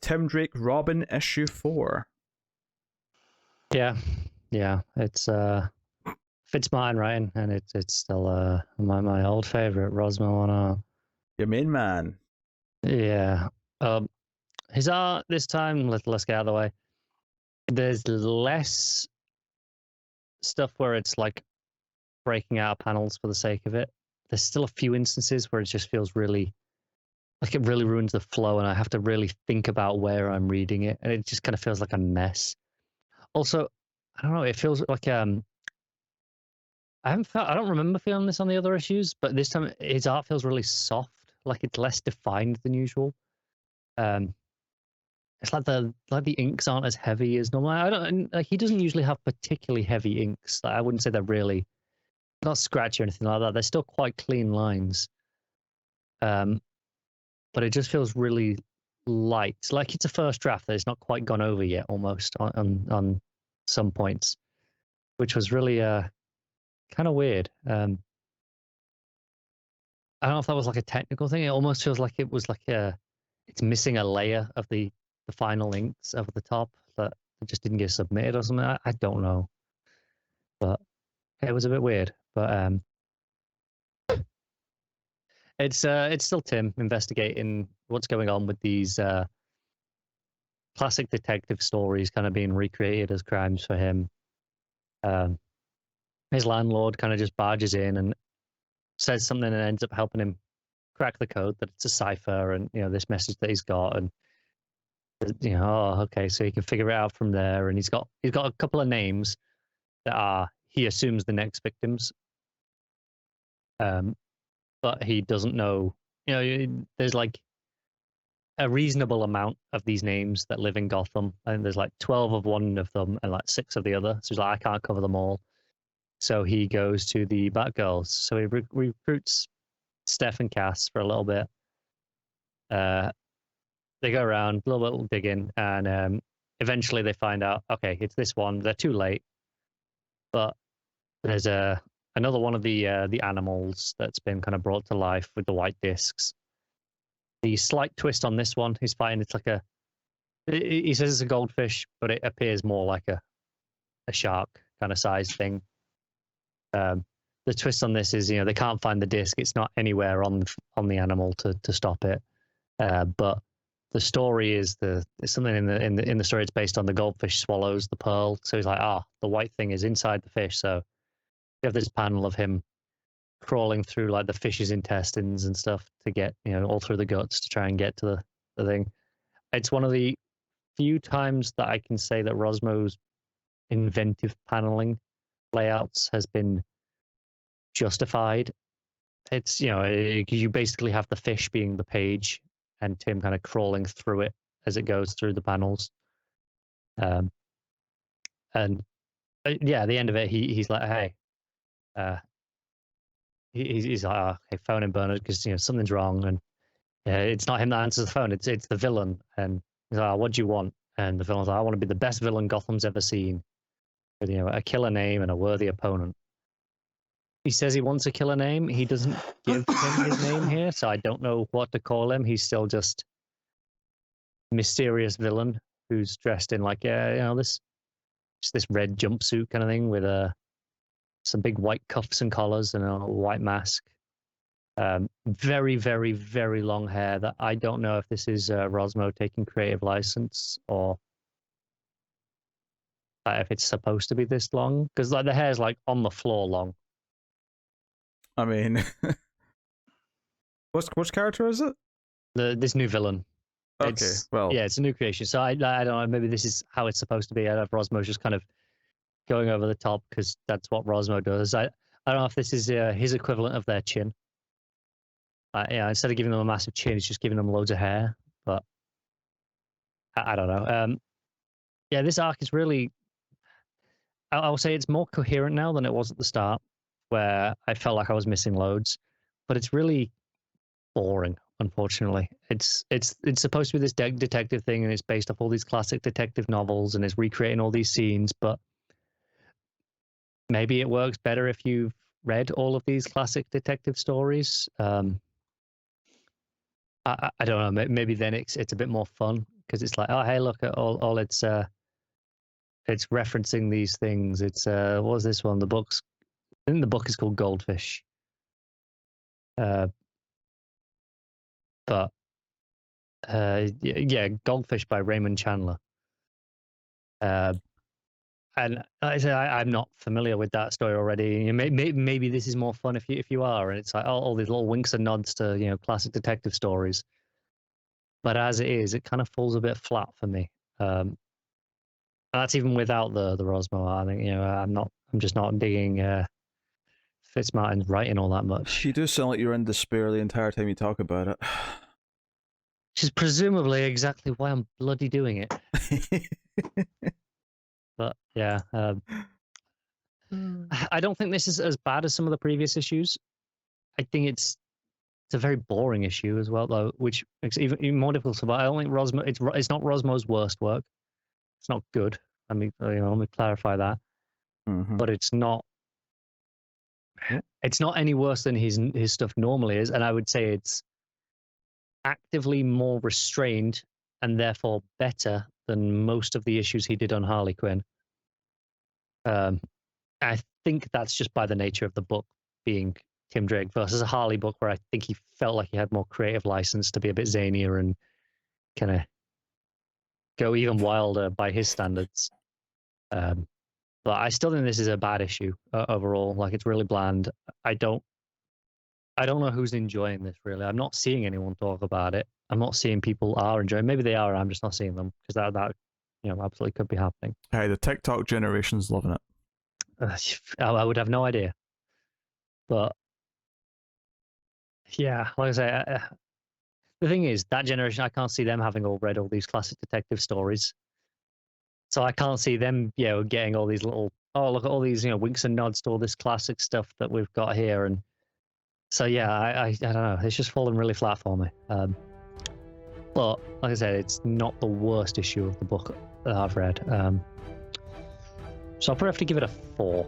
Tim Drake Robin issue 4. Yeah, it's Fitz Martin writing, and it's still my old favorite Rosmo on art. Your main man. Yeah. His art this time, let's get out of the way. There's less stuff where it's like breaking out panels for the sake of it. There's still a few instances where it just feels really like it really ruins the flow, and I have to really think about where I'm reading it, and it just kind of feels like a mess. Also, I don't know, it feels like I don't remember feeling this on the other issues, but this time his art feels really soft, like it's less defined than usual. It's like the inks aren't as heavy as normal. I don't like, he doesn't usually have particularly heavy inks. Like, I wouldn't say they're really not scratchy or anything like that. They're still quite clean lines. But it just feels really light. Like it's a first draft that it's not quite gone over yet, almost on some points, which was really kind of weird. I don't know if that was like a technical thing. It almost feels like it was like it's missing a layer of the final inks over the top that just didn't get submitted or something. I don't know, but it was a bit weird. But it's still Tim investigating what's going on with these classic detective stories kind of being recreated as crimes for him. His landlord kind of just barges in and says something and ends up helping him crack the code that it's a cipher, and this message that he's got, and oh, okay, so he can figure it out from there. And he's got a couple of names that he assumes the next victims, but he doesn't know. There's like a reasonable amount of these names that live in Gotham, and there's like 12 of one of them and like 6 of the other. So he's like, I can't cover them all. So he goes to the Batgirls. So he recruits Steph and Cass for a little bit. They go around, a little bit digging, and eventually they find out, okay, it's this one. They're too late, but there's another one of the animals that's been kind of brought to life with the white discs. The slight twist on this one, he's fighting. It's like he says it's a goldfish, but it appears more like a shark kind of size thing. The twist on this is, they can't find the disc. It's not anywhere on the animal to stop it. But the story is there's something in the story. It's based on the goldfish swallows the pearl. So he's like, the white thing is inside the fish. So you have this panel of him crawling through like the fish's intestines and stuff to get, all through the guts to try and get to the thing. It's one of the few times that I can say that Rosmo's inventive paneling layouts has been justified. It's, you basically have the fish being the page and Tim kind of crawling through it as it goes through the panels. And yeah, at the end of it, he's like, hey, he's like, hey, phone him, Bernard, because something's wrong, and it's not him that answers the phone. It's the villain, and he's like, what do you want? And the villain's like, I want to be the best villain Gotham's ever seen, with a killer name and a worthy opponent. He says he wants a killer name. He doesn't give him his name here, so I don't know what to call him. He's still just mysterious villain who's dressed in like this red jumpsuit kind of thing with some big white cuffs and collars and a white mask. Very, very, very long hair that I don't know if this is Rosmo taking creative license or if it's supposed to be this long, because like the hair's like on the floor long. I mean, which character is it? This new villain. Okay, it's a new creation. So I don't know. Maybe this is how it's supposed to be. I don't know if Rosmo's just kind of going over the top because that's what Rosmo does. I don't know if this is his equivalent of their chin. Instead of giving them a massive chin, it's just giving them loads of hair. But I don't know. Yeah, this arc is really. I'll say it's more coherent now than it was at the start, where I felt like I was missing loads. But it's really boring, unfortunately. It's supposed to be this detective thing, and it's based off all these classic detective novels, and it's recreating all these scenes. But maybe it works better if you've read all of these classic detective stories. I I don't know. Maybe then it's a bit more fun because it's like, oh hey, look at all it's referencing these things. It's what was this one? I think the book is called Goldfish. But yeah, Goldfish by Raymond Chandler. And like I say, I'm not familiar with that story already. Maybe this is more fun if you are, and it's like all these little winks and nods to classic detective stories. But as it is, it kind of falls a bit flat for me. And that's even without the Rosmo. I think I'm just not digging Fitzmartin's writing all that much. You do sound like you're in despair the entire time you talk about it. Which is presumably exactly why I'm bloody doing it. But yeah, I don't think this is as bad as some of the previous issues. I think it's a very boring issue as well, though, which makes it even more difficult. But I don't think it's not Rosmo's worst work. It's not good. Let me clarify that. Mm-hmm. But it's not any worse than his stuff normally is, and I would say it's actively more restrained and therefore better than most of the issues he did on Harley Quinn. I think that's just by the nature of the book being Tim Drake versus a Harley book where I think he felt like he had more creative license to be a bit zanier and kind of go even wilder by his standards. But I still think this is a bad issue overall. Like, it's really bland. I don't know who's enjoying this, really. I'm not seeing anyone talk about it. I'm not seeing people are enjoying. Maybe they are. I'm just not seeing them because that absolutely could be happening. Hey, the TikTok generation's loving it. I would have no idea. But yeah, like I say, the thing is, that generation, I can't see them having all read all these classic detective stories. So I can't see them, getting all these little, oh, look at all these, winks and nods to all this classic stuff that we've got here. And so, yeah, I don't know. It's just fallen really flat for me. But like I said, it's not the worst issue of the book that I've read. So I'll probably have to give it a 4.